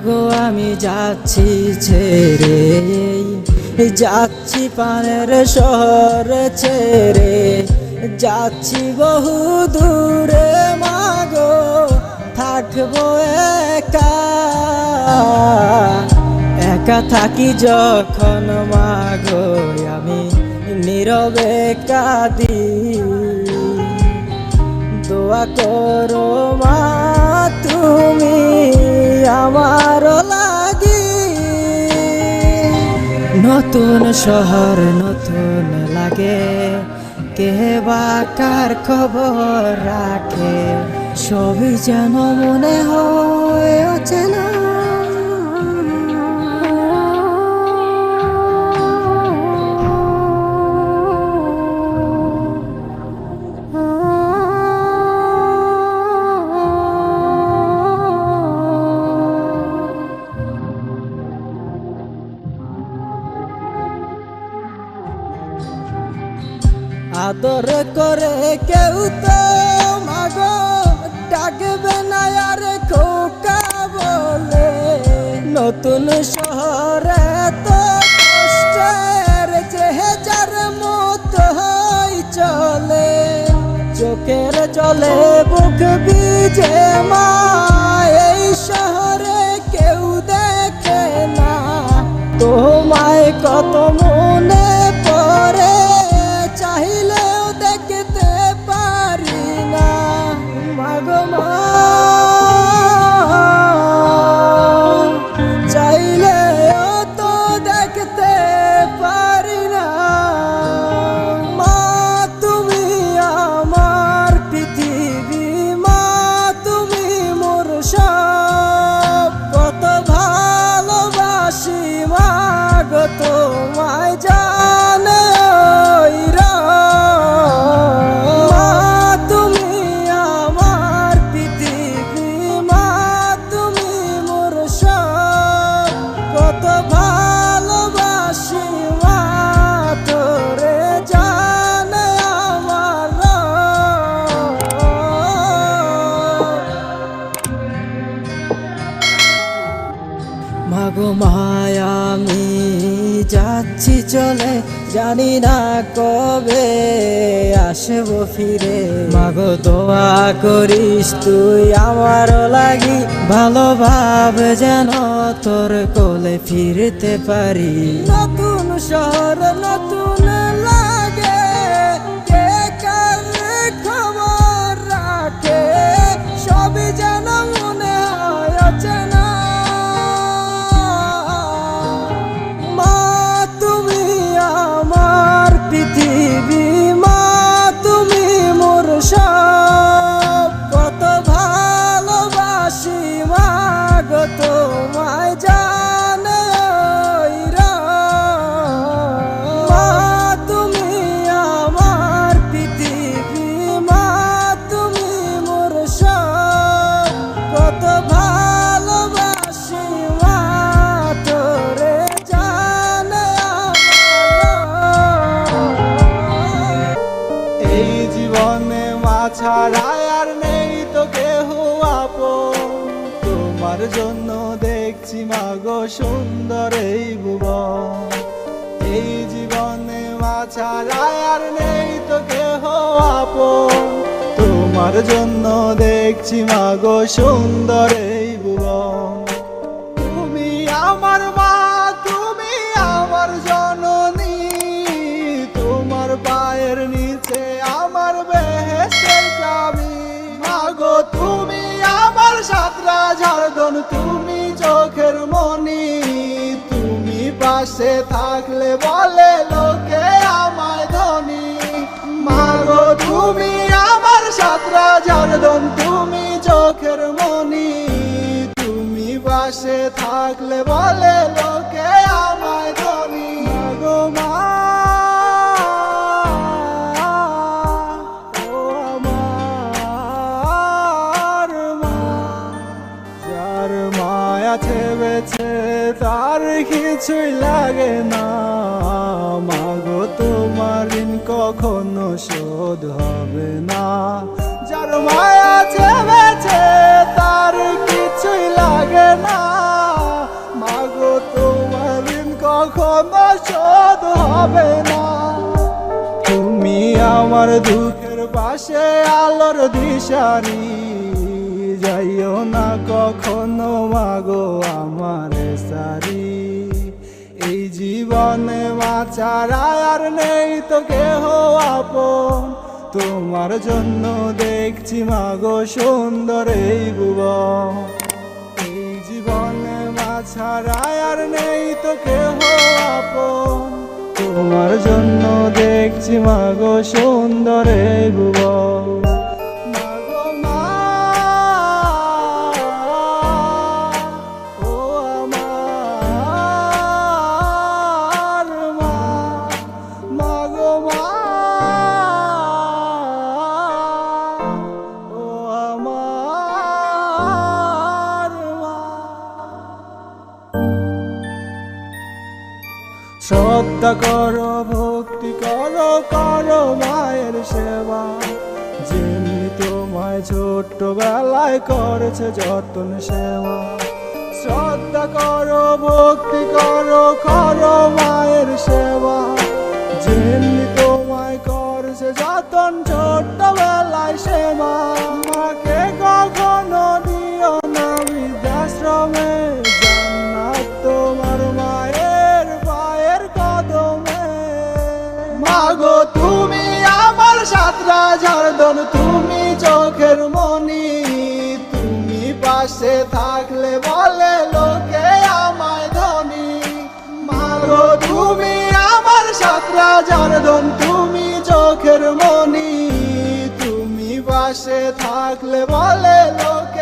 মাগো আমি যাচ্ছি ছেড়ে, যাচ্ছি পানের শহর ছেড়ে, যাচ্ছি বহু দূরে মাগো, থাকবো একা। একা থাকি যখন মাগো আমি নীরবে কাঁদি, দোয়া করো মা তুমি আমার লাগি। নতুন শহর নতুন লাগে, কে বা কার খবর রাখে, সবই যেন মনে হয় অচেনা। আদর করে কেউ তো মাগো ডাকবে না আর খোকা বলে। নতুন শহরে তো কষ্টের যে যার মতো চলে, চোখের জলে বুক ভিজে মা, এই শহরে কেউ দেখে না তোমায় কত মনে পড়ে, চাইলেও দেখতে পারি না মাগো মা, চাইলেও তো দেখতে পারি না। মা তুমি আমার পৃথিবী, মা তুমি মোর সব, কত ভালোবাসি মাগো তোমায় জানে ওইরা। মা তুমি আমার পৃথিবী, মা তুমি মোর সব, কত ভালোবাসি মা তোরে জানে আমার মাগো মায়া আমি যাচ্ছি চলে, জানি না কবে আসবো ফিরে। মাগো দোয়া করিস তুই আমার লাগি, ভালোভাবে যেন তোর কোলে ফিরতে পারি। নতুন শহর নতুন লাগে, কে কার খবর রাখে, সবই যেন মনে হয় অচেনা। পৃথিবী মা তুমি মোর সব, কত ভালোবাসি মাগো তোমায় জানে ওইরা। মা তুমি আমার পৃথিবী, মা তুমি মোর সব, কত ভালোবাসি মা তোরে জানে। এই জীবনে মা ছাড়া আর নেই তো কেহ আপন, তোমার জন্য দেখছি মাগো সুন্দর এই ভুবন। এই জীবনে মা ছাড়া আর নেই তো কেহ আপন, তোমার জন্য দেখছি মাগো সুন্দর এই ভুবন। তুমি আমার মা, তুমি আমার জননী, তোমার পায়ের নিচে আমার বেহেশতের চাবি। মাগো তুমি আমার সাতরা ঝাড়দন, তুমি চোখের মনি, তুমি পাশে থাকলে বলে লোকে আমায় ধনী। মাগো তুমি আমার সাতরা ঝাড়দন, তুমি চোখের মনি, তুমি পাশে থাকলে বলে লোকে আমায় ধনী। মাগো মা আছে বেছে তার কিছুই লাগে না, মাগো তোমার ঋণ কখনো শোধ হবে না। যার মায়া আছে বেছে তার কিছুই লাগে না। আমার দুঃখের পাশে আলোর দিশারি, যাইও না কখনো মাগো আমার সারি। এই জীবনে মা ছাড়া আর নেই তো কেহ আপন, তোমার জন্য দেখছি মাগো সুন্দর এই ভুবন। এই জীবনে মা ছাড়া আর নেই তো কেহ আপন, তোমার জন্য দেখছি মাগো সুন্দর এই ভুবন। মাগো মা, ও আমার মা, মাগো মা, ও আমার মা। শ্রদ্ধা করো, ভক্তি করো, করো মায়ের সেবা, যেমনি তোমায় ছোট্টবেলায় করেছে যতন সেবা। শ্রদ্ধা করো, ভক্তি করো, করো মায়ের সেবা, যেমনি তোমায় করেছে যতন ছোট্টবেলায় সেবা। মাকে কখনো দিও না বৃদ্ধাশ্রমে, জান্নাত তোমার মায়ের পায়ের কদমে। মাগো তুমি আমার সাতরা ঝাড়দন, তুমি চোখের মনি, তুমি পাশে থাকলে বলে লোকে আমায় ধনী। মাগো তুমি আমার সাতরা ঝাড়দন, তুমি চোখের মনি, তুমি পাশে থাকলে বলে লোকে